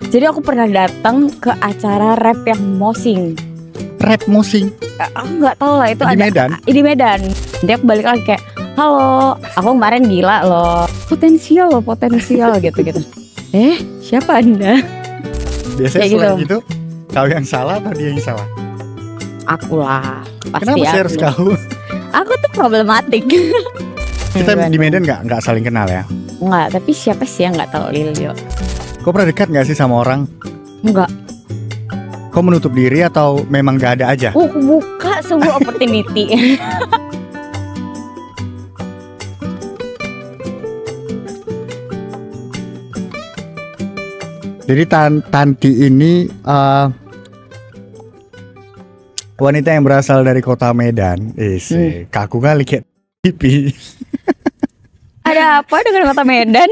Jadi aku pernah datang ke acara rap yang Mosing. Rap Mosing? Aku nggak tahu lah itu di ada Medan? Di Medan. Dia aku balik lagi kayak, halo, aku kemarin gila loh, potensial gitu. Siapa anda? Biasanya Kayak selain gitu, kau yang salah atau dia yang salah? Aku lah, pasti Kenapa sih aku. harus kau? Aku tuh problematik. Kita di Medan nggak saling kenal ya? Enggak, tapi siapa sih yang nggak tahu Lilio? Kau pernah dekat nggak sih sama orang? Enggak. Kau menutup diri atau memang nggak ada aja? Aku buka sebuah opportunity. Jadi Tanti ini wanita yang berasal dari kota Medan. Kaku kali kayak pipi. Ada apa dengan kota Medan?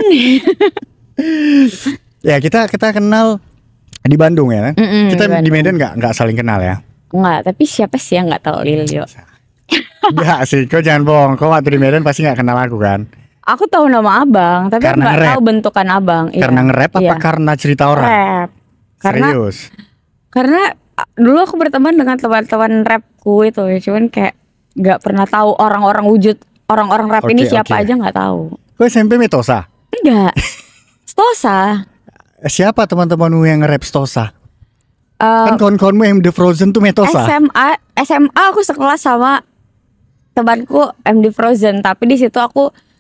Ya kita kenal di Bandung ya kan? Kita di di Medan nggak saling kenal ya? Enggak, tapi siapa sih yang nggak tahu Lilio? Enggak sih, kau jangan bohong. Kau waktu di Medan pasti nggak kenal aku kan? Aku tahu nama abang, tapi aku nggak tahu bentukan abang. Karena nge-rap apa karena cerita orang? Rap. Serius? Karena dulu aku berteman dengan teman-teman rapku itu, cuman kayak nggak pernah tahu orang-orang wujud orang-orang rap ini siapa aja nggak tahu. Kau SMP Metosa? Enggak. Stosa. Siapa teman-temanmu yang nge-rap Stosa? Kan kawan-kawanmu yang The Frozen tuh Metosa. SMA aku sekelas sama temanku MD Frozen, tapi di situ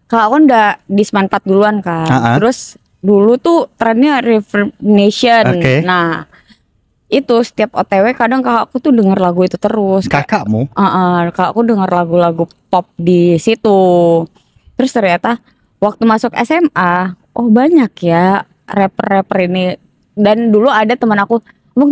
kalau aku udah di Seman 4 duluan kan. Terus dulu tuh trennya Reverb Nation. Nah, itu setiap OTW kadang kakakku tuh denger lagu itu terus. Kakakmu? Kakakku denger lagu-lagu pop di situ. Terus ternyata waktu masuk SMA, oh banyak ya rapper-rapper ini. Dan dulu ada teman aku,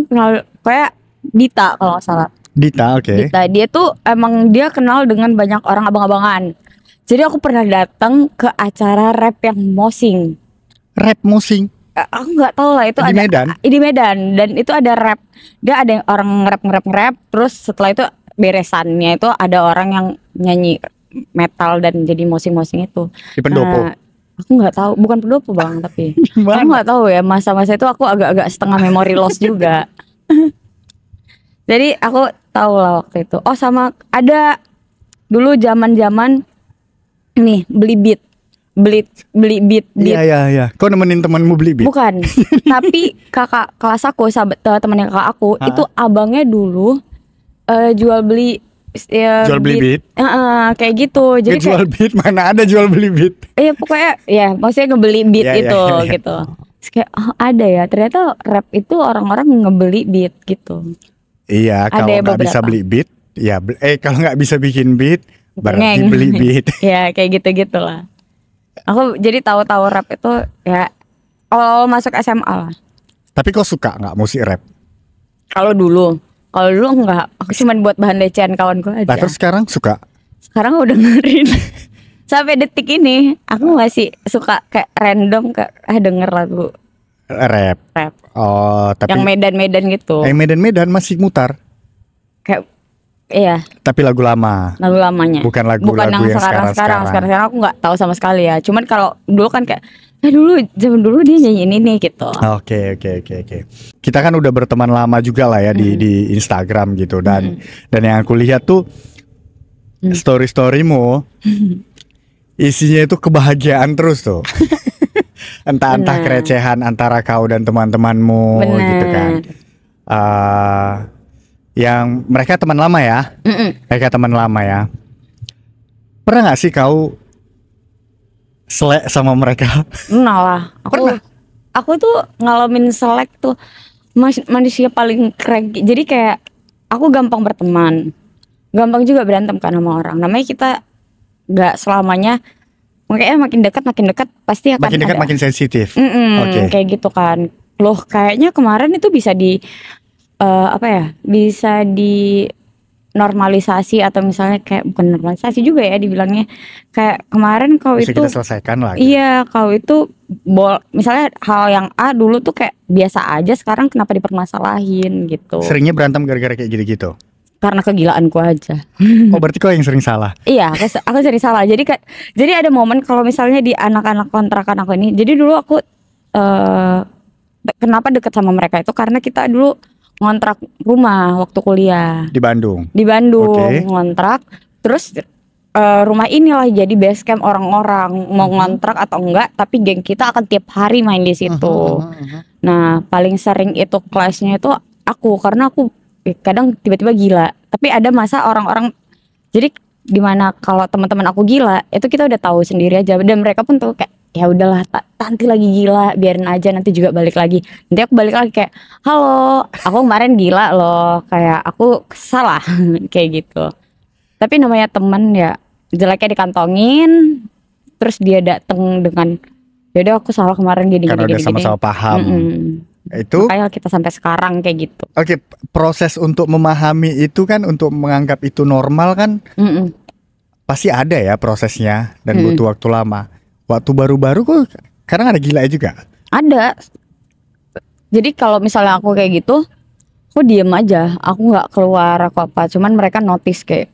kenal kayak Dita kalau nggak salah. Dita, oke. Dita, dia tuh emang dia kenal dengan banyak orang abang-abangan. Jadi aku pernah datang ke acara rap yang Mosing. Rap Mosing? Aku nggak tahu lah itu di Medan? Di Medan, dan itu ada rap. Dia ada yang orang nge-rap. Terus setelah itu beresannya itu ada orang yang nyanyi metal dan jadi mosing-mosing itu. Di pendopo? Aku nggak tahu, bukan pendopo bang, tapi aku nggak tahu ya, masa-masa itu aku agak-agak setengah memory loss juga. Jadi aku tahu lah waktu itu. Oh sama ada dulu zaman-zaman nih beli beat. Iya. Kau nemenin temanmu beli beat? Bukan. Tapi kakak kelas aku, temannya kakak aku, itu abangnya dulu jual beli beat. Kayak gitu. Jadi jual beat, mana ada jual beli beat? Iya pokoknya ya maksudnya ngebeli beat gitu. Terus kayak ada ya, ternyata rap itu orang-orang ngebeli beat gitu. Iya, kalau nggak bisa beli beat, ya kalau nggak bisa bikin beat, berarti beli beat. Ya kayak gitu-gitulah. Aku jadi tahu-tahu rap itu ya kalau masuk SMA lah. Tapi kau suka nggak musik rap? Kalau dulu enggak. Aku cuma buat bahan lecehan kawanku aja. Nah, terus sekarang suka? Sekarang udah dengerin. Sampai detik ini aku masih suka kayak random denger lagu rap. Oh, tapi yang Medan-Medan gitu. Medan-Medan masih mutar. Kayak iya. Tapi lagu lama. Lagu lamanya. Bukan yang sekarang. Sekarang aku nggak tahu sama sekali ya. Cuman kalau dulu kan kayak zaman dulu dia nyanyi ini nih gitu. Oke. Kita kan udah berteman lama juga lah ya di Instagram gitu, dan yang aku lihat tuh story-storymu isinya itu kebahagiaan terus tuh. entah kerecehan antara kau dan teman-temanmu gitu kan. Yang mereka teman lama ya. Mereka teman lama ya. Pernah nggak sih kau selek sama mereka? Pernah lah. Aku tuh ngalamin selek tuh manusia paling cranky. Jadi kayak aku gampang berteman, gampang juga berantem kan sama orang. Namanya kita nggak selamanya. Makanya makin dekat pasti akan makin sensitif. Kayak gitu kan. Loh kayaknya kemarin itu bisa bisa di normalisasi, atau misalnya kayak bukan normalisasi juga ya dibilangnya, kayak kemarin kau bisa itu kita selesaikan lah. Iya, kau itu misalnya hal yang A dulu tuh kayak biasa aja, sekarang kenapa dipermasalahin gitu. Seringnya berantem gara-gara kayak gitu-gitu? Karena kegilaanku aja. Oh berarti kau yang sering salah? Iya, aku sering salah. Jadi ada momen kalau misalnya di anak-anak kontrakan aku ini. Jadi dulu aku kenapa deket sama mereka itu karena kita dulu ngontrak rumah waktu kuliah Di Bandung. Ngontrak, terus rumah inilah jadi base camp orang-orang mau ngontrak atau enggak, tapi geng kita akan tiap hari main di situ. Nah paling sering itu kelasnya itu aku, karena aku kadang tiba-tiba gila, tapi ada masa orang-orang, jadi dimana kalau teman-teman aku gila itu kita udah tahu sendiri aja, dan mereka pun tuh kayak ya udahlah Tanti lagi gila, biarin aja, nanti juga balik lagi. Nanti aku balik lagi kayak halo, aku kemarin gila loh, kayak aku salah kayak gitu. Tapi namanya temen ya, jeleknya dikantongin, terus dia dateng dengan yaudah aku salah kemarin gini. Karena udah sama-sama paham. Itu makanya kita sampai sekarang kayak gitu. Oke, proses untuk memahami itu kan, untuk menganggap itu normal kan, pasti ada ya prosesnya dan butuh waktu lama. Waktu baru-baru kok kadang ada gila juga. Ada. Jadi kalau misalnya aku kayak gitu, aku diem aja, aku nggak keluar aku apa, cuman mereka notice kayak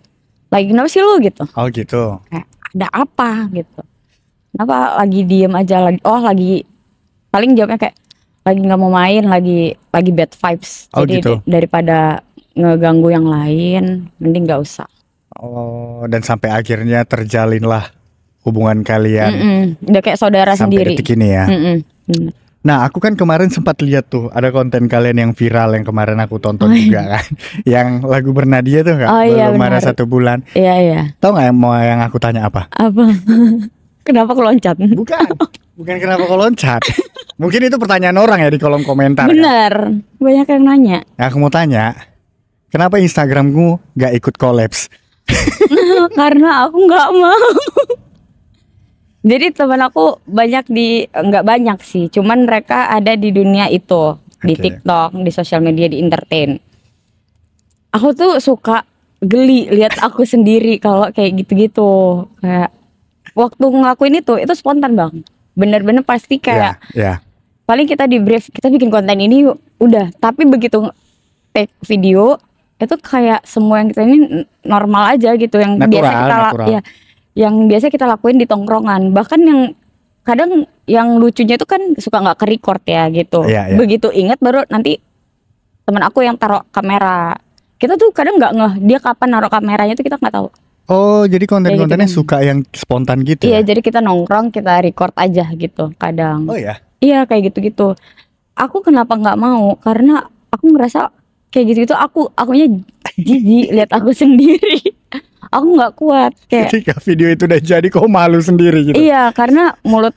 lagi kenapa sih lu gitu. Oh gitu. Kayak ada apa gitu. Kenapa lagi diem aja, lagi paling jawabnya kayak lagi nggak mau main, lagi bad vibes. Oh, jadi gitu. daripada ngeganggu yang lain, mending nggak usah. Oh, dan sampai akhirnya terjalinlah hubungan kalian. Udah kayak saudara sampai sendiri. Detik ini ya. Nah, aku kan kemarin sempat lihat tuh ada konten kalian yang viral yang kemarin aku tonton juga kan, yang lagu Bernadia tuh nggak? Belum ada 1 bulan. Iya. Tahu nggak yang aku tanya apa? Apa? Kenapa aku loncat? Bukan kenapa kau loncat. Mungkin itu pertanyaan orang ya di kolom komentar. Bener, kan? Banyak yang nanya. Nah, aku mau tanya, kenapa Instagramku nggak ikut collabs? Karena aku nggak mau. Jadi teman aku nggak banyak sih, cuman mereka ada di dunia itu, di TikTok, di sosial media, di entertain. Aku tuh suka geli lihat aku sendiri kalau kayak gitu-gitu. Kayak waktu ngelakuin itu spontan bang, bener-bener pasti kayak paling kita di brief, kita bikin konten ini yuk, udah. Tapi begitu take video itu kayak semua yang kita ini normal aja gitu, yang biasa kita yang biasa kita lakuin di tongkrongan. Bahkan yang kadang yang lucunya itu kan suka nggak ke-record ya gitu. Begitu inget baru nanti teman aku yang taruh kamera. Kita tuh kadang nggak ngeh dia kapan naruh kameranya, tuh kita nggak tahu. Oh, jadi konten-kontennya gitu, suka yang spontan gitu. Iya, jadi kita nongkrong, kita record aja gitu kadang. Oh ya? Iya, kayak gitu-gitu. Aku kenapa nggak mau? Karena aku ngerasa kayak gitu-gitu akunya jijik lihat aku sendiri. Aku nggak kuat kayak. Ketika video itu udah jadi kok malu sendiri gitu. Iya, karena mulut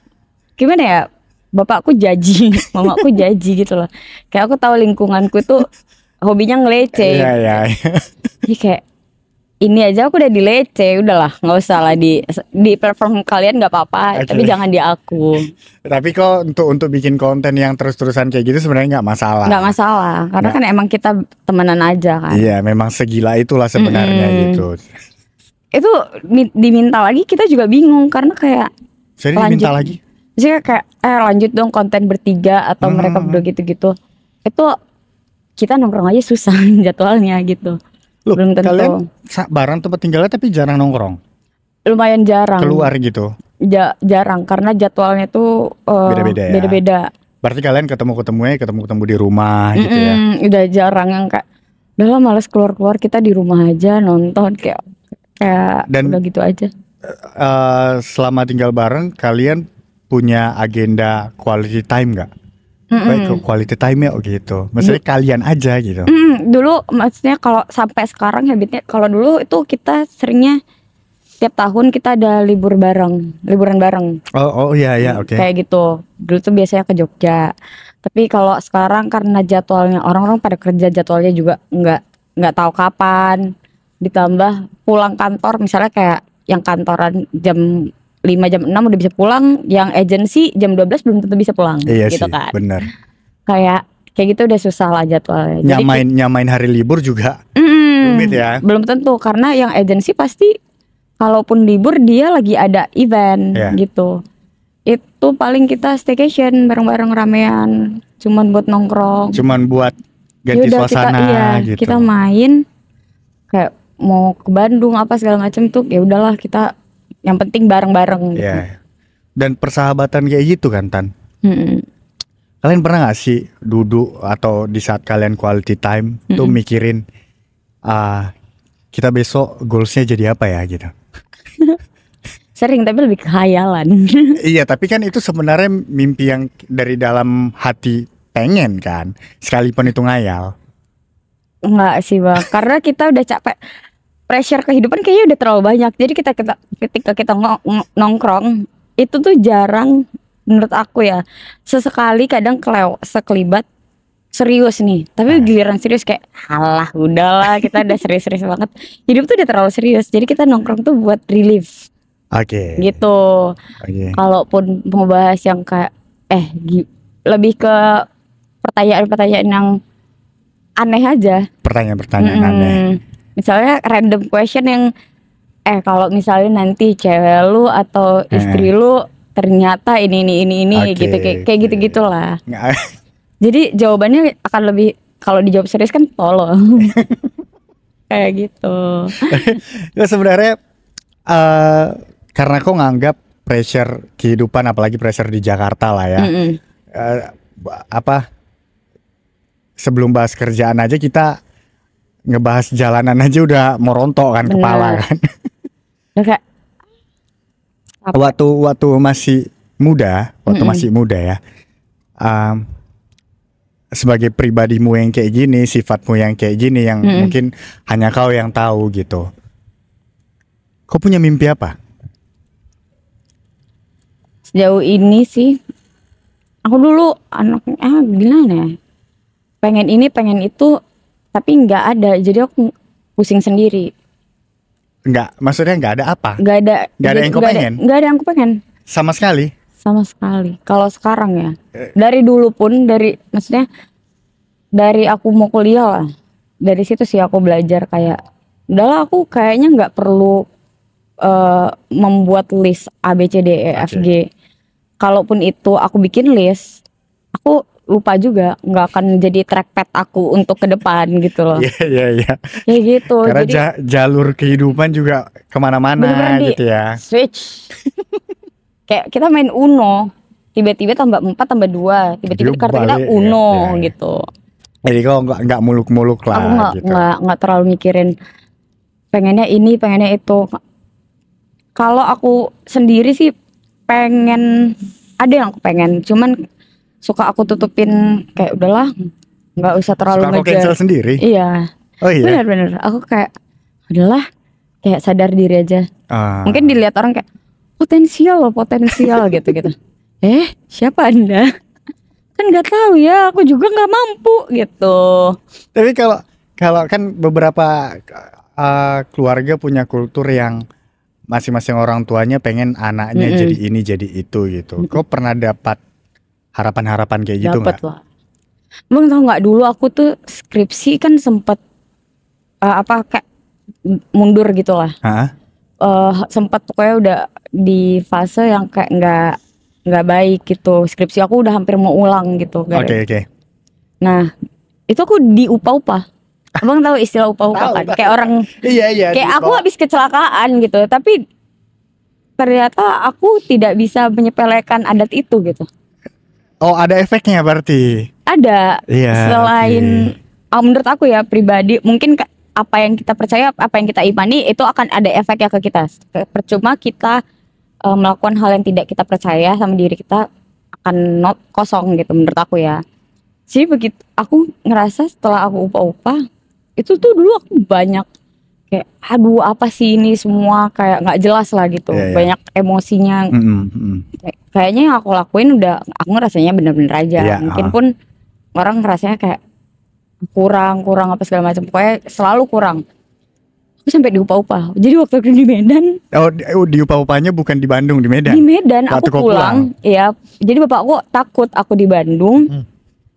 gimana ya? Bapakku jaji, mamaku jaji gitu loh. Kayak aku tahu lingkunganku tuh hobinya ngelece. Iya. Jadi kayak ini aja aku udah dilece, udahlah nggak usah lah di platform kalian nggak apa-apa, tapi jangan di aku. Tapi kok untuk bikin konten yang terus-terusan kayak gitu sebenarnya nggak masalah. Nggak masalah, karena kan emang kita temenan aja kan. Iya, memang segila itulah sebenarnya gitu. Itu diminta lagi kita juga bingung karena kayak. Jadi diminta lagi? Jadi kayak lanjut dong konten bertiga atau mereka berdua gitu-gitu. Itu kita nongkrong aja susah jadwalnya gitu. Loh, belum tentu. Kalian bareng tempat tinggalnya tapi jarang nongkrong? Lumayan jarang. Keluar gitu? Jarang karena jadwalnya tuh beda-beda. Berarti kalian ketemu di rumah gitu ya? Udah jarang yang kayak udah lah males keluar-keluar, kita di rumah aja nonton kayak dan udah gitu aja. Selama tinggal bareng kalian punya agenda quality time nggak? Baik, quality time ya gitu. Maksudnya kalian aja gitu. Dulu maksudnya kalau sampai sekarang habitnya, kalau dulu itu kita seringnya tiap tahun kita ada liburan bareng. Oh iya oke. Kayak gitu. Dulu tuh biasanya ke Jogja. Tapi kalau sekarang karena jadwalnya orang-orang pada kerja, jadwalnya juga nggak tahu kapan. Ditambah pulang kantor, misalnya kayak yang kantoran jam 5 jam 6 udah bisa pulang, yang agensi jam 12 belum tentu bisa pulang. Iya gitu sih, kan. bener. Kayak gitu udah susah lah jadwalnya. Nyamain hari libur juga rumit ya. Belum tentu, karena yang agensi pasti kalaupun libur dia lagi ada event gitu. Itu paling kita staycation bareng-bareng ramean, cuman buat nongkrong. Cuman buat ganti suasana gitu. Kita main kayak mau ke Bandung apa segala macam tuh, ya udahlah kita yang penting bareng-bareng gitu. Dan persahabatan kayak gitu kan Tan. Kalian pernah gak sih duduk atau di saat kalian quality time tuh mikirin kita besok goalsnya jadi apa ya gitu? Sering, tapi lebih ke khayalan. Iya, tapi kan itu sebenarnya mimpi yang dari dalam hati pengen kan, sekalipun itu ngayal. Enggak sih Bang, karena kita udah capek. Pressure kehidupan kayaknya udah terlalu banyak. Jadi ketika kita nongkrong itu tuh jarang, menurut aku ya. Sesekali kadang sekelibat serius nih, tapi giliran serius kayak halah udahlah, kita udah serius-serius banget. Hidup tuh udah terlalu serius. Jadi kita nongkrong tuh buat relief. Oke. Gitu. Kalaupun mau bahas yang kayak lebih ke pertanyaan-pertanyaan yang aneh aja. Pertanyaan-pertanyaan aneh. Misalnya random question yang kalau misalnya nanti cewek lu atau istri lu ternyata ini gitu kayak gitu-gitulah. Jadi jawabannya akan lebih, kalau dijawab serius kan tolol. Kayak gitu. Ya sebenarnya karena aku nganggap pressure kehidupan, apalagi pressure di Jakarta lah ya. Sebelum bahas kerjaan aja kita ngebahas jalanan aja udah mau rontok kan. Bener. Kepala kan. Kayak waktu masih muda, ya. Sebagai pribadimu yang kayak gini, sifatmu yang kayak gini, yang mungkin hanya kau yang tahu gitu. Kau punya mimpi apa? Sejauh ini sih, aku dulu anaknya gimana ya? Pengen ini, pengen itu, tapi nggak ada. Jadi aku pusing sendiri. Nggak, maksudnya nggak ada apa? Nggak ada yang kau pengen? Nggak ada yang aku pengen. Sama sekali? Sama sekali. Kalau sekarang ya, dari dulu pun, maksudnya dari aku mau kuliah lah, dari situ sih aku belajar kayak, udahlah aku kayaknya nggak perlu membuat list A B C D E F G. Kalaupun itu aku bikin list, aku lupa juga, nggak akan jadi trackpad aku untuk ke depan gitu loh. Iya. Kayak gitu. Karena jadi, jalur kehidupan juga kemana-mana gitu ya. Switch. Kayak kita main Uno, tiba-tiba tambah 4 tambah 2, tiba-tiba kartu kita Uno gitu. Jadi kok nggak muluk-muluk lah. Aku gitu. nggak terlalu mikirin pengennya ini, pengennya itu. Kalau aku sendiri sih pengen, ada yang aku pengen, cuman suka aku tutupin kayak udahlah, nggak usah terlalu ngejar. Suka aku cancel sendiri? Iya. Oh iya? Bener. Aku kayak udahlah, kayak sadar diri aja. Mungkin dilihat orang kayak potensial gitu. Siapa Anda? Kan nggak tahu ya, aku juga nggak mampu gitu. Tapi kalau kan beberapa keluarga punya kultur yang masing-masing orang tuanya pengen anaknya jadi ini jadi itu gitu. Kau pernah dapat harapan-harapan kayak gitu nggak? Dapat lah. Bang tau nggak, dulu aku tuh skripsi kan sempet kayak mundur gitu lah. Sempat pokoknya udah di fase yang kayak nggak baik gitu. Skripsi aku udah hampir mau ulang gitu. Oke. Nah itu aku diupah-upah. Abang tahu istilah upah-upah kan? Kayak orang iya, kayak aku habis kecelakaan gitu, tapi ternyata aku tidak bisa menyepelekan adat itu gitu. Oh, ada efeknya berarti? Ada. Iya, selain menurut aku ya pribadi, mungkin apa yang kita percaya, apa yang kita imani itu akan ada efeknya ke kita. Percuma kita melakukan hal yang tidak kita percaya sama diri kita, akan kosong gitu menurut aku ya. Jadi begitu aku ngerasa setelah aku upah-upah, itu tuh dulu aku banyak kayak aduh apa sih ini semua, kayak nggak jelas lah gitu. Banyak emosinya. Kayaknya yang aku lakuin udah aku ngerasanya bener-bener aja. Mungkin pun orang ngerasanya kayak kurang apa segala macam, pokoknya selalu kurang. Aku sampai diupah-upah. Jadi waktu aku di Medan, diupah-upahnya bukan di Bandung, di Medan. Di Medan waktu aku pulang. Iya. Jadi bapak aku takut aku di Bandung,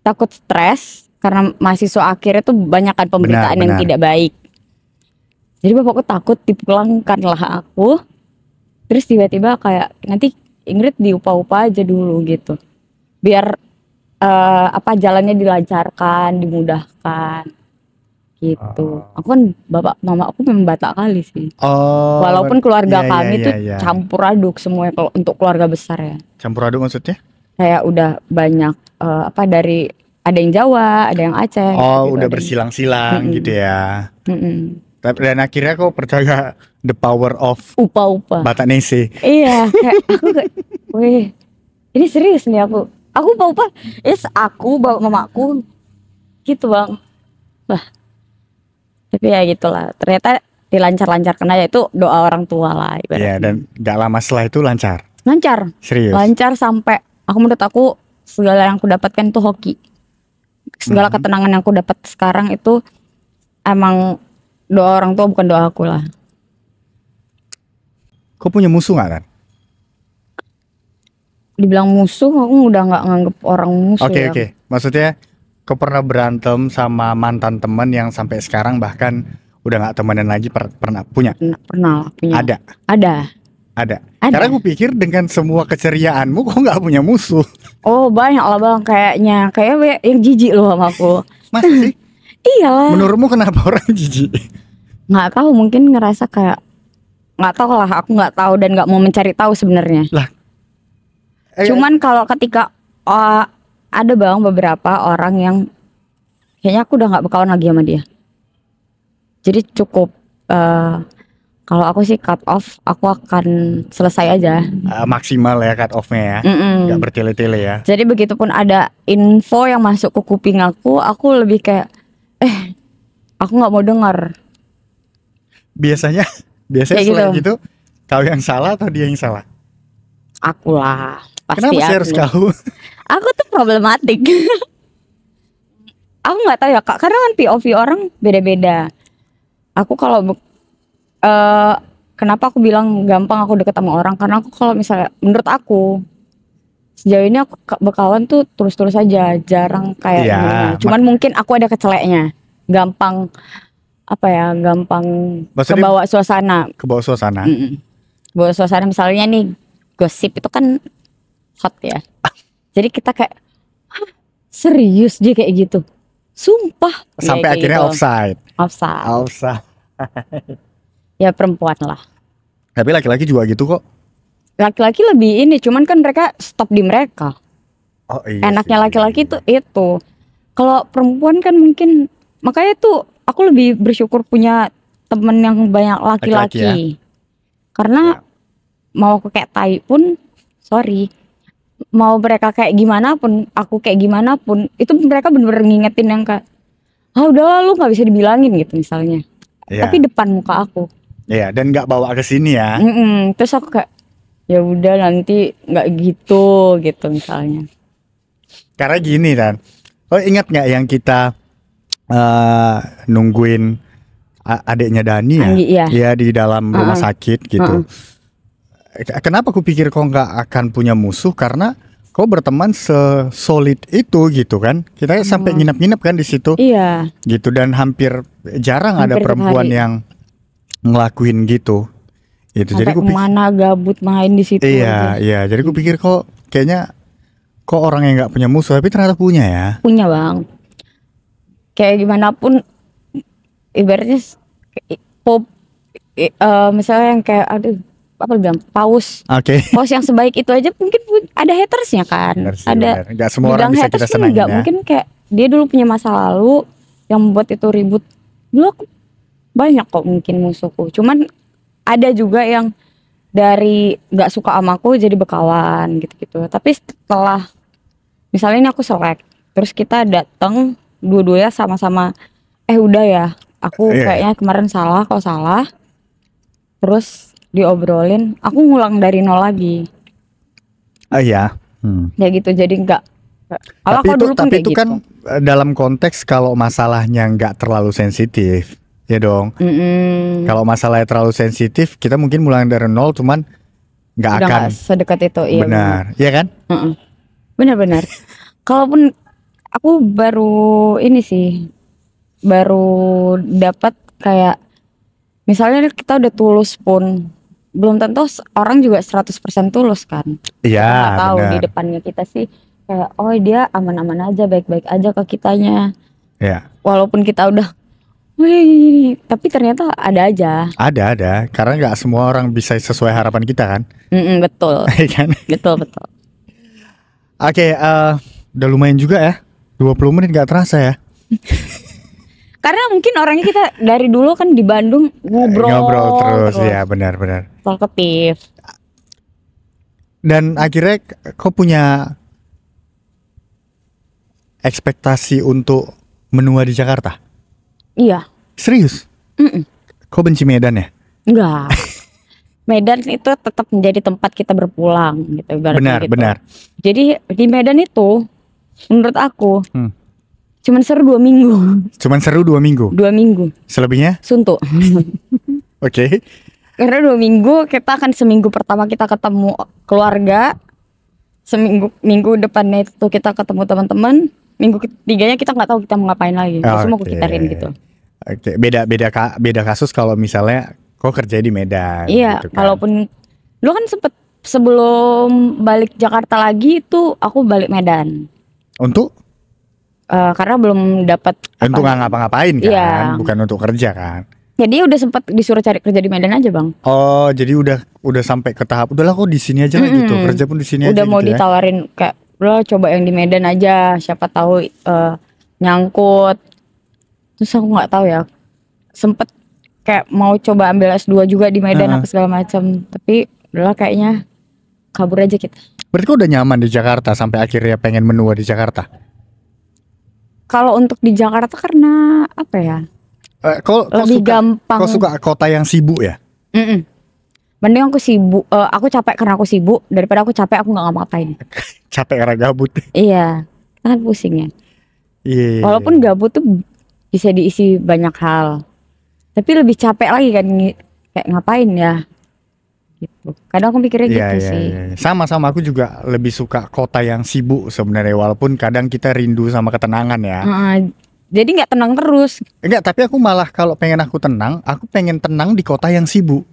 takut stres karena mahasiswa akhirnya tuh banyak kan pemberitaan yang tidak baik. Jadi bapakku takut dipulangkanlah aku. Terus tiba-tiba kayak nanti Ingrid diupah-upah aja dulu gitu. Biar jalannya dilancarkan, dimudahkan. Gitu. Aku kan mama aku memang Batak kali sih. Walaupun keluarga kami tuh campur aduk semuanya kalau untuk keluarga besar ya. Campur aduk maksudnya? kayak udah banyak dari ada yang Jawa, ada yang Aceh. Oh, gitu, udah bersilang-silang gitu ya. Dan akhirnya kok percaya the power of upa-upa Batak Nese. Iya, kayak aku kayak, weh, ini serius nih aku upa-upa. Aku bawa mamaku gitu bang. Lah, tapi ya gitulah. Ternyata dilancar-lancarkan aja, itu doa orang tua lah ibaratnya. Iya, dan gak lama setelah itu lancar. Lancar. Serius. Lancar sampai menurut aku segala yang aku dapatkan itu hoki. Segala ketenangan yang aku dapat sekarang itu emang doa orang tua, bukan doa aku lah. Kau punya musuh gak kan? Dibilang musuh, aku udah gak nganggep orang musuh. Oke. Maksudnya kau pernah berantem sama mantan teman yang sampai sekarang bahkan udah gak temenan lagi, pernah punya? Pernah punya. Ada. Karena aku pikir dengan semua keceriaanmu kok gak punya musuh. Oh banyak lah bang, kayaknya yang jijik loh sama aku. Masa sih? Iyalah. Menurutmu kenapa orang jijik? Nggak tahu, mungkin ngerasa kayak nggak tahu lah, aku nggak tahu dan nggak mau mencari tahu sebenarnya. Lah. Cuman kalau ketika ada bang beberapa orang yang kayaknya aku udah nggak berkawan lagi sama dia. Jadi cukup kalau aku sih cut off, aku akan selesai aja. Maksimal ya cut off-nya ya. Nggak bertele-tele ya. Jadi begitupun ada info yang masuk ke kuping aku lebih kayak aku nggak mau dengar. Biasanya kayak gitu. Kau yang salah atau dia yang salah? Aku lah. Pasti. Kenapa sih harus kau? Aku tuh problematik. Aku nggak tahu ya kak, karena kan POV orang beda-beda. Aku kalau kenapa aku bilang gampang aku deket sama orang, karena aku kalau misalnya menurut aku sejauh ini aku berkawan tuh terus-terus aja, jarang kayak gini. Cuman mungkin aku ada keceleknya, gampang kebawa suasana. Kebawa suasana misalnya nih gosip itu kan hot ya. Jadi kita kayak serius dia kayak gitu, sumpah. Sampai akhirnya gitu. Offside. Ya perempuan lah. Tapi laki-laki juga gitu kok. Laki-laki lebih ini, cuman kan mereka stop di mereka. Oh iya. Enaknya laki-laki itu. Kalau perempuan kan mungkin, makanya tuh aku lebih bersyukur punya temen yang banyak laki-laki ya? Karena mau aku kayak tai pun, mau mereka kayak gimana pun, aku kayak gimana pun, itu mereka bener-bener ngingetin yang kayak, udahlah lu nggak bisa dibilangin gitu misalnya. Tapi depan muka aku. Iya, dan nggak bawa ke sini ya. Terus aku kayak, ya udah nanti nggak gitu misalnya. Karena gini kan, ingat nggak yang kita nungguin adiknya Dani ya? Anggi, iya. Ya di dalam rumah sakit gitu. Kenapa aku pikir kau nggak akan punya musuh, karena kau berteman sesolid itu gitu kan. Kita sampai nginep-nginep kan di situ. Iya. Gitu, dan hampir jarang ada perempuan yang ngelakuin gitu. Sampai jadi kemana gabut main di situ. Iya. Jadi aku pikir kok kayaknya orang yang nggak punya musuh, tapi ternyata punya ya. Punya bang. Kayak gimana pun, ibaratnya misalnya yang kayak paus. Paus yang sebaik itu aja mungkin ada hatersnya kan. Ada. Nggak semua orang bisa kita senangin ya. Mungkin kayak dia dulu punya masa lalu yang membuat itu ribut. Dulu aku banyak kok mungkin musuhku. Cuman ada juga yang dari nggak suka sama aku jadi berkawan gitu-gitu. Tapi setelah misalnya ini aku selek, terus kita datang dua-duanya sama-sama, udah ya, aku kayaknya kemarin salah, kau salah, terus diobrolin, aku ngulang dari nol lagi. Ya gitu, jadi nggak. Tapi itu kan dalam konteks kalau masalahnya nggak terlalu sensitif. Ya dong. Kalau masalahnya terlalu sensitif, kita mungkin mulai dari nol, cuman nggak akan sedekat itu. Iya, benar, iya kan? Benar. Kalaupun aku baru dapat kayak, misalnya kita udah tulus pun, belum tentu orang juga 100% tulus kan. Iya. Kita tahu di depannya kita sih kayak, dia aman-aman aja, baik-baik aja ke kitanya. Iya. Walaupun kita udah tapi ternyata ada aja. Ada, karena nggak semua orang bisa sesuai harapan kita kan. Betul. Kan? Betul. Oke, udah lumayan juga ya. 20 menit gak terasa ya. Karena mungkin orangnya kita dari dulu kan di Bandung ngobrol terus. Ya benar-benar. Talkative. Dan akhirnya kau punya ekspektasi untuk menua di Jakarta? Iya. Serius? Kau benci Medan ya? Enggak. Medan itu tetap menjadi tempat kita berpulang gitu. Benar. Jadi di Medan itu menurut aku cuman seru 2 minggu. Cuman seru 2 minggu? 2 minggu. Selebihnya? Suntuk. Oke. Karena 2 minggu kita akan seminggu pertama kita ketemu keluarga, minggu depannya itu kita ketemu teman-teman, minggu ketiganya kita nggak tahu kita mau ngapain lagi. Semua aku kitarin gitu. Oke. Beda kasus kalau misalnya kau kerja di Medan. Iya. Gitu kan. Kalaupun lu kan sempet sebelum balik Jakarta lagi itu aku balik Medan. Untuk? Karena belum dapat. Untuk nggak ngapa-ngapain kan, iya. Bukan untuk kerja kan. Jadi udah sempet disuruh cari kerja di Medan aja bang. Oh, jadi udah sampai ke tahap udahlah kok di sini aja lah gitu, kerja pun di sini aja. Udah mau gitu ditawarin kayak lo coba yang di Medan aja, siapa tahu nyangkut. Terus aku nggak tahu ya, sempet kayak mau coba ambil S2 juga di Medan apa segala macam, tapi udahlah kayaknya kabur aja kita. Berarti kau udah nyaman di Jakarta sampai akhirnya pengen menua di Jakarta? Kalau untuk di Jakarta karena apa ya? Kau lebih gampang. Kau suka kota yang sibuk ya? Mending aku sibuk, aku capek karena aku sibuk daripada aku capek aku nggak ngapa-ngapain. Capek karena gabut. Iya, kan pusing ya. Iya. Walaupun gabut tuh bisa diisi banyak hal, tapi lebih capek lagi kan kayak ngapain ya? Gitu. Kadang aku mikirnya gitu sih. Sama-sama aku juga lebih suka kota yang sibuk sebenarnya, walaupun kadang kita rindu sama ketenangan ya. Jadi nggak tenang terus. Enggak, tapi aku malah kalau pengen aku pengen tenang di kota yang sibuk.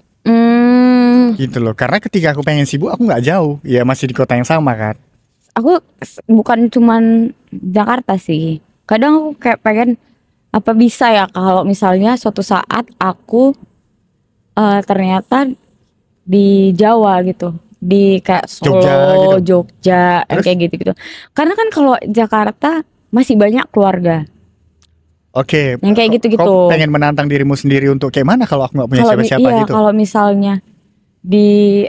Gitu loh. Karena ketika aku pengen sibuk aku nggak jauh, ya masih di kota yang sama kan. Aku bukan cuman Jakarta sih. Kadang aku kayak pengen apa bisa ya kalau misalnya suatu saat aku ternyata di Jawa gitu, di kayak Solo, Jogja kayak gitu-gitu. Karena kan kalau Jakarta masih banyak keluarga. Oke. Yang kayak gitu-gitu. Kau pengen menantang dirimu sendiri untuk kayak mana kalau aku nggak punya siapa-siapa gitu? Kalau misalnya di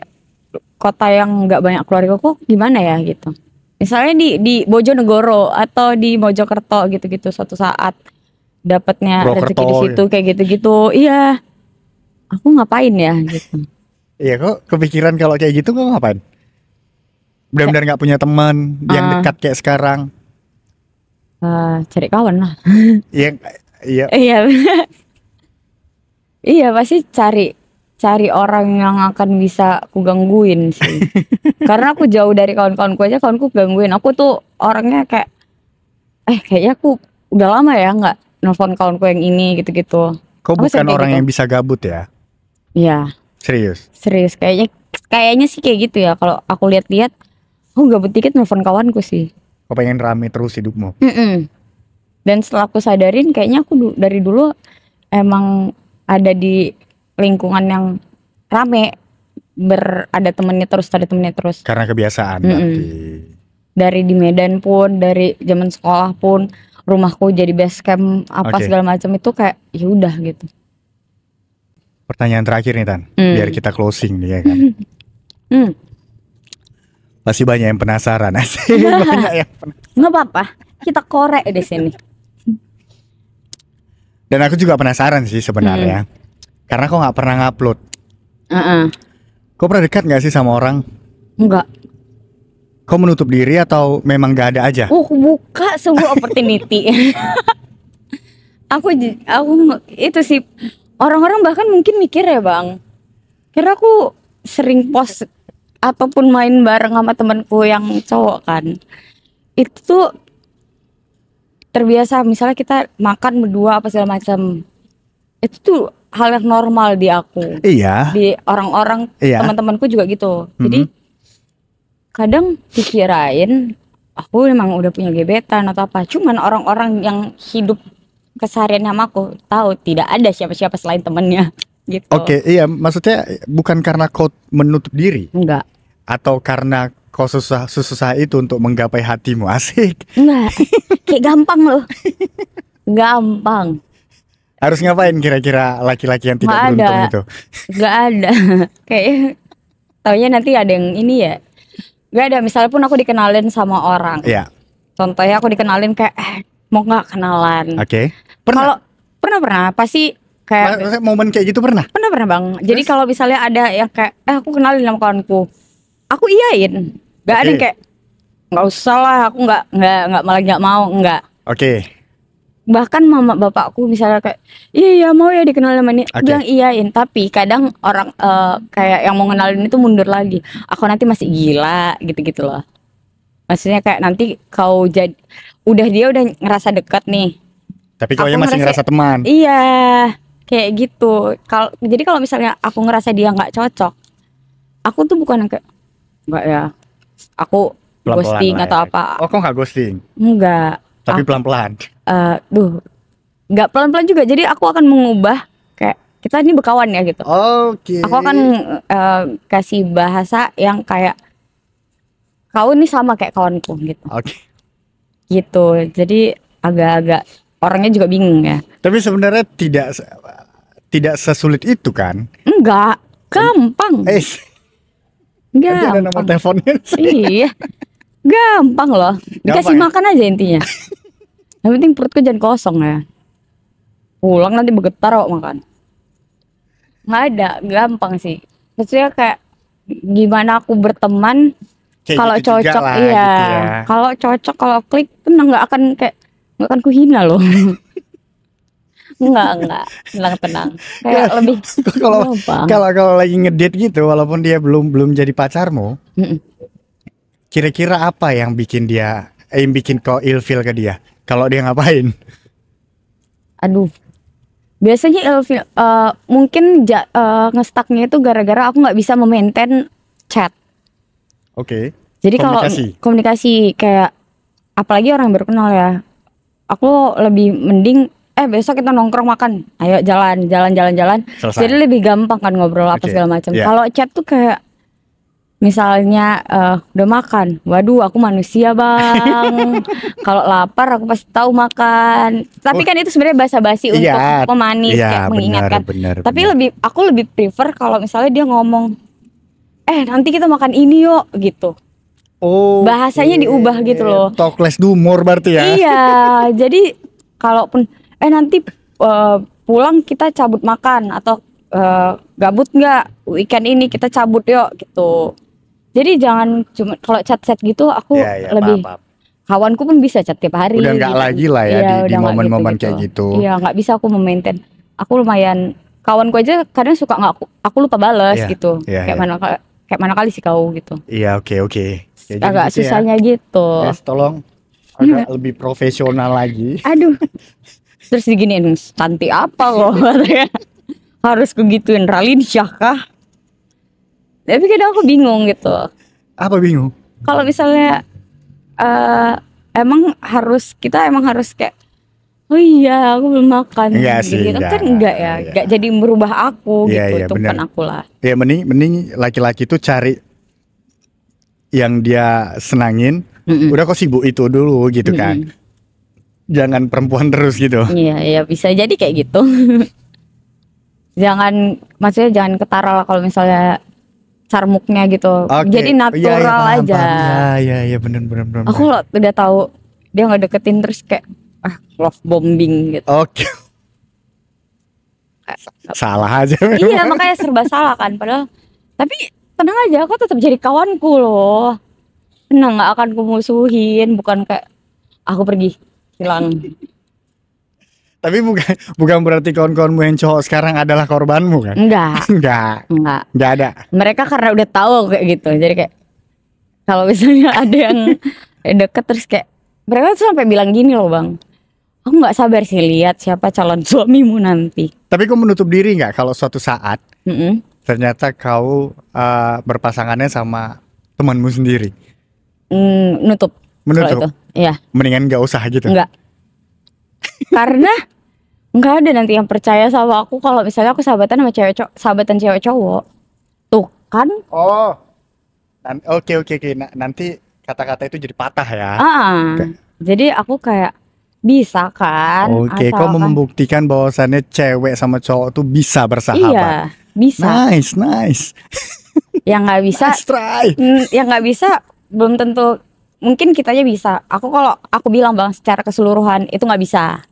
kota yang nggak banyak keluarga kok gimana ya gitu. Misalnya di Bojonegoro atau di Mojokerto gitu-gitu, suatu saat dapatnya rezeki di situ kayak gitu-gitu. Iya. Aku ngapain ya gitu. Iya, kok kepikiran kalau kayak gitu kok ngapain? Benar-benar nggak punya teman yang dekat kayak sekarang. Cari kawan lah. Iya. Iya pasti cari orang yang akan bisa aku gangguin sih. Karena aku jauh dari kawan-kawanku aja, kawanku gangguin. Aku tuh orangnya kayak kayaknya aku udah lama ya nggak nelfon kawanku yang ini gitu-gitu. Kau bukan orang yang bisa gabut ya? Iya. Serius Kayaknya sih kayak gitu ya. Kalau aku lihat-lihat, aku gabut dikit nelfon kawanku sih. Kau pengen rame terus hidupmu. Dan setelah aku sadarin, kayaknya aku dari dulu emang ada di lingkungan yang rame, ada temennya terus. Karena kebiasaan berarti. Dari di Medan pun, dari zaman sekolah pun, rumahku jadi base camp segala macam itu kayak ya udah gitu. Pertanyaan terakhir nih Tan, biar kita closing nih ya kan. Masih banyak yang penasaran. Nggak apa-apa, kita korek di sini. Dan aku juga penasaran sih sebenarnya, karena kau nggak pernah ngupload. Kau pernah dekat nggak sih sama orang? Enggak. Kau menutup diri atau memang nggak ada aja? Buka sebuah opportunity. aku itu sih. Orang-orang bahkan mungkin mikir ya bang, karena aku sering post ataupun main bareng sama temanku yang cowok kan, itu tuh terbiasa. Misalnya kita makan berdua apa segala macam, itu tuh hal yang normal di aku. Iya. Di orang-orang teman-temanku juga gitu. Jadi kadang dikirain aku memang udah punya gebetan atau apa. Cuman orang-orang yang hidup keseharian sama aku tahu tidak ada siapa-siapa selain temennya gitu. Oke, iya, maksudnya bukan karena kau menutup diri. Enggak. Atau karena kau susah itu untuk menggapai hatimu? Asik. Enggak, kayak gampang loh. Gampang. Harus ngapain kira-kira laki-laki yang tidak beruntung itu? Gak ada. Kayak taunya nanti ada yang ini ya. Gak ada, misalnya pun aku dikenalin sama orang. Iya. Contohnya aku dikenalin kayak mau gak kenalan. Oke. Pernah? Pernah. Pasti kayak momen kayak gitu pernah? Pernah bang. Jadi kalau misalnya ada yang kayak aku kenalin sama kawanku, aku iyain. Gak ada yang kayak nggak usah lah, aku nggak malah nggak mau, nggak. Oke. Bahkan mama bapakku misalnya kayak iya mau ya dikenalin sama ini, aku bilang iyain. Tapi kadang orang kayak yang mau kenalin itu mundur lagi. Aku nanti masih gila gitu loh. Maksudnya kayak nanti kau dia udah ngerasa dekat nih. Tapi kau masih ngerasa teman. Iya. Kayak gitu. Jadi kalau misalnya aku ngerasa dia nggak cocok, aku tuh bukan kayak nggak ya, aku ghosting atau apa. Oh, kok nggak ghosting? Enggak. Tapi pelan-pelan. Nggak pelan-pelan juga. Jadi aku akan mengubah kayak kita ini berkawan ya gitu. Oke. Aku akan kasih bahasa yang kayak kau ini sama kayak kawanku gitu. Oke. Gitu. Jadi agak-agak orangnya juga bingung ya. Tapi sebenarnya tidak sesulit itu kan? Enggak, gampang. Gampang. Ada nomor teleponnya. Iya. Gampang loh. Dikasih makan aja intinya. Yang penting perutku jangan kosong ya. Pulang nanti bergetar kok makan. Nggak ada, gampang sih. Maksudnya kayak gimana aku berteman kalau gitu cocok lah, iya. Gitu ya. Kalau cocok, kalau klik tenang, nggak akan kuhina loh. Enggak, tenang. Kayak lebih kalau lagi ngedate gitu, walaupun dia belum jadi pacarmu, kira-kira apa yang bikin kau ilfil ke dia? Kalau dia ngapain? Aduh, biasanya ilfil mungkin ngestaknya itu gara-gara aku nggak bisa memaintain chat. Oke. Jadi kalau komunikasi kayak apalagi orang yang baru kenal ya, aku lebih mending besok kita nongkrong makan, ayo jalan. Selesai. Jadi lebih gampang kan ngobrol apa segala macam. Yeah. Kalau chat tuh kayak misalnya udah makan, waduh aku manusia bang. Kalau lapar aku pasti tahu makan. Tapi kan itu sebenarnya basa-basi untuk pemanis kayak mengingatkan. Bener. Tapi aku lebih prefer kalau misalnya dia ngomong, nanti kita makan ini yuk gitu. Bahasanya diubah gitu loh. Talk less do more berarti ya. Iya, jadi kalaupun nanti pulang kita cabut makan atau gabut nggak weekend ini kita cabut yuk gitu. Jadi jangan cuma kalau chat gitu aku lebih paham. Kawanku pun bisa chat tiap hari. Udah nggak gitu. Lagi lah ya di momen-momen kayak gitu. Iya nggak bisa aku memaintain. Aku lumayan kawanku aja kadang suka nggak aku lupa balas gitu. Kayak mana kali sih kau gitu. Iya oke. Agak susahnya gitu. Tolong agak lebih profesional lagi. Aduh. Terus diginiin, cantik apa loh? Harus begituin Ralinsyah kah? Tapi kadang aku bingung gitu. Apa bingung? Kalau misalnya emang harus kayak oh iya aku belum makan gitu kan enggak ya, enggak jadi merubah aku gitu, itu bukan aku lah. Ya mending laki-laki tuh cari yang dia senangin. Udah kok sibuk itu dulu gitu kan. Jangan perempuan terus gitu. Iya bisa jadi kayak gitu. Maksudnya jangan ketara lah kalau misalnya carmuknya gitu. Jadi natural aja. Iya benar. Aku udah tahu dia nggak deketin terus kayak love bombing gitu. Oke. Salah aja. Iya makanya serba salah kan. Padahal tapi tenang aja, aku tetap jadi kawanku loh. Tenang, nggak akan kumusuhin. Bukan kayak aku pergi hilang. Tapi bukan berarti kawan-kawanmu yang cowok sekarang adalah korbanmu kan? Enggak ada. Mereka karena udah tahu kayak gitu. Jadi kayak kalau misalnya ada yang deket terus kayak mereka tuh sampai bilang gini loh bang, aku nggak sabar sih lihat siapa calon suamimu nanti. Tapi kau menutup diri nggak kalau suatu saat ternyata kau berpasangannya sama temanmu sendiri? Menutup. Itu. Iya. Mendingan nggak usah gitu. Enggak. Karena nggak ada nanti yang percaya sama aku kalau misalnya aku sahabatan sama sahabatan cewek cowok. Tuh kan? Oke. Nanti kata-kata itu jadi patah ya. Jadi aku kayak bisa kan. Oke, kau membuktikan bahwasannya cewek sama cowok tuh bisa bersahabat. Iya, bisa. Nice. Yang nggak bisa, nice try. Yang nggak bisa belum tentu. Mungkin kitanya bisa. Kalau aku bilang bang, secara keseluruhan itu nggak bisa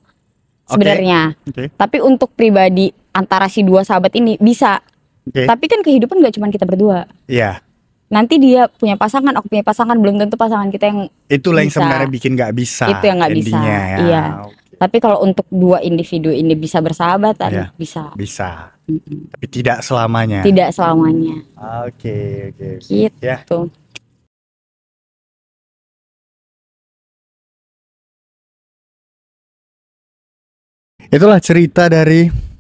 sebenarnya. Tapi untuk pribadi antara si dua sahabat ini bisa. Tapi kan kehidupan nggak cuma kita berdua. Iya. Nanti dia punya pasangan, aku punya pasangan, belum tentu pasangan kita yang itulah yang sebenarnya bikin nggak bisa. Itu yang nggak bisa. Ya. Iya. Tapi kalau untuk dua individu ini bisa bersahabatan, bisa. Bisa. Tapi tidak selamanya. Tidak selamanya. Oke. Gitu. Ya. Itulah cerita dari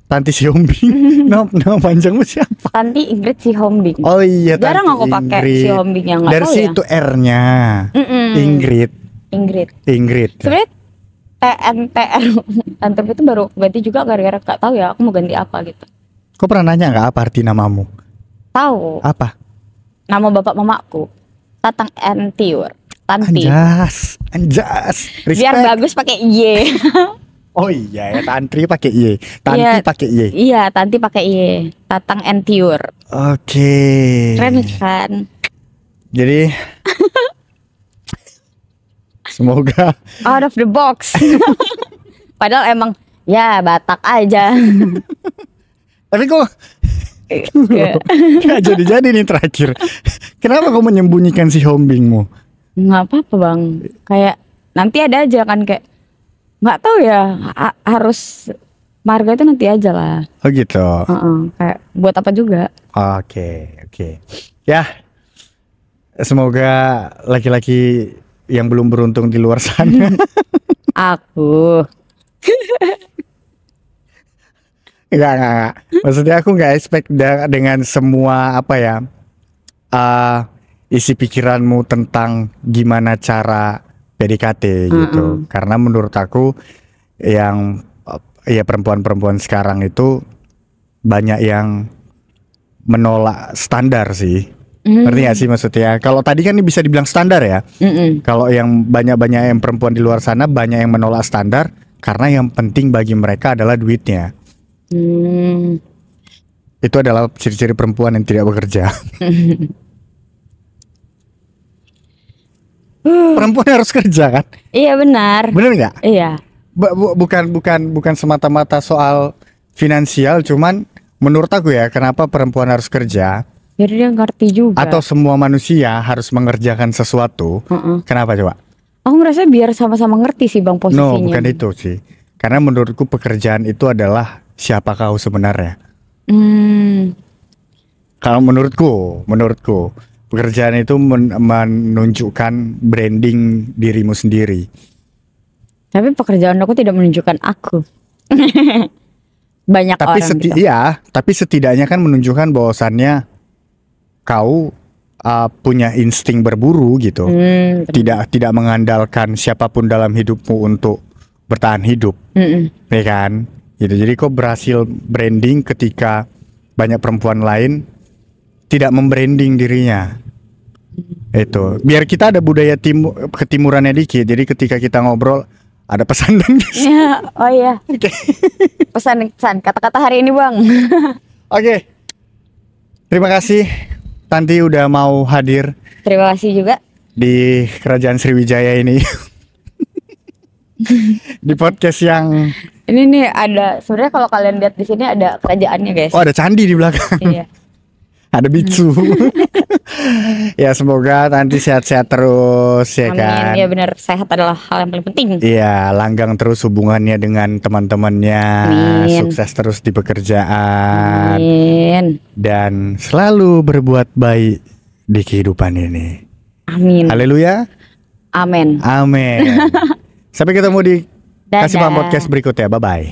Tanti Sihombing. Nama panjangmu siapa? Tanti Ingrid Sihombing. Oh iya, jarang aku pakai Sihombing yang nggak tahu ya. Dari situ R-nya. Ingrid. Sebenarnya TNTR Tante itu baru ganti juga gara-gara gak tahu ya aku mau ganti apa gitu. Kau pernah nanya nggak apa arti namamu? Tahu. Apa? Nama bapak mamaku Tatang Entiur. Tanti. Anjas. Respect. Biar bagus pakai Y. Oh iya ya, Tantri pakai Y. Tanti pakai Y. Iya, Tanti pakai Y. Tatang Entiur. Oke. Keren kan? Jadi semoga out of the box. Padahal emang ya Batak aja. Tapi kok gak jadi nih terakhir. Kenapa kau menyembunyikan si Hombingmu? Nggak apa-apa bang. Kayak nanti ada aja kan kayak nggak tahu ya, harus marga itu nanti aja lah. Oh gitu. Kayak buat apa juga. Oke. Ya, semoga laki-laki yang belum beruntung di luar sana. Aku. Enggak. Maksudnya aku nggak expect dengan semua apa ya, isi pikiranmu tentang gimana cara PDKT gitu. Karena menurut aku yang ya perempuan-perempuan sekarang itu banyak yang menolak standar sih. Ngerti gak sih maksudnya? Kalau tadi kan ini bisa dibilang standar ya. Kalau yang banyak yang perempuan di luar sana banyak yang menolak standar karena yang penting bagi mereka adalah duitnya. Itu adalah ciri-ciri perempuan yang tidak bekerja. Perempuan harus kerja kan? Iya benar. Bener nggak? Iya. Bukan semata-mata soal finansial, cuman menurut aku ya, kenapa perempuan harus kerja? Biar dia ngerti juga. Atau semua manusia harus mengerjakan sesuatu. Kenapa coba? Aku ngerasa biar sama-sama ngerti sih bang posisinya. No, bukan itu sih. Karena menurutku pekerjaan itu adalah siapa kau sebenarnya. Kalau menurutku pekerjaan itu menunjukkan branding dirimu sendiri. Tapi pekerjaan aku tidak menunjukkan aku. Banyak orang gitu. Iya, tapi setidaknya kan menunjukkan bahwasannya kau punya insting berburu gitu. Tidak mengandalkan siapapun dalam hidupmu untuk bertahan hidup. Ya kan? Gitu. Jadi kau berhasil branding ketika banyak perempuan lain tidak membranding dirinya. Itu biar kita ada budaya ketimurannya dikit. Jadi ketika kita ngobrol ada pesan dan ya, oh iya. Pesan kata-kata hari ini bang. Oke. Terima kasih Tanti udah mau hadir. Terima kasih juga di Kerajaan Sriwijaya ini. Di podcast yang ini nih ada sebenarnya kalau kalian lihat di sini ada kerajaannya guys. Oh ada candi di belakang. Iya. Ada bicu. Ya semoga nanti sehat-sehat terus ya. Amin. Kan. Ya benar, sehat adalah hal yang paling penting. Iya, langgang terus hubungannya dengan teman-temannya. Sukses terus di pekerjaan. Amin. Dan selalu berbuat baik di kehidupan ini. Amin. Haleluya. Amin. Sampai ketemu di Kasih Paham Podcast berikutnya. Bye bye.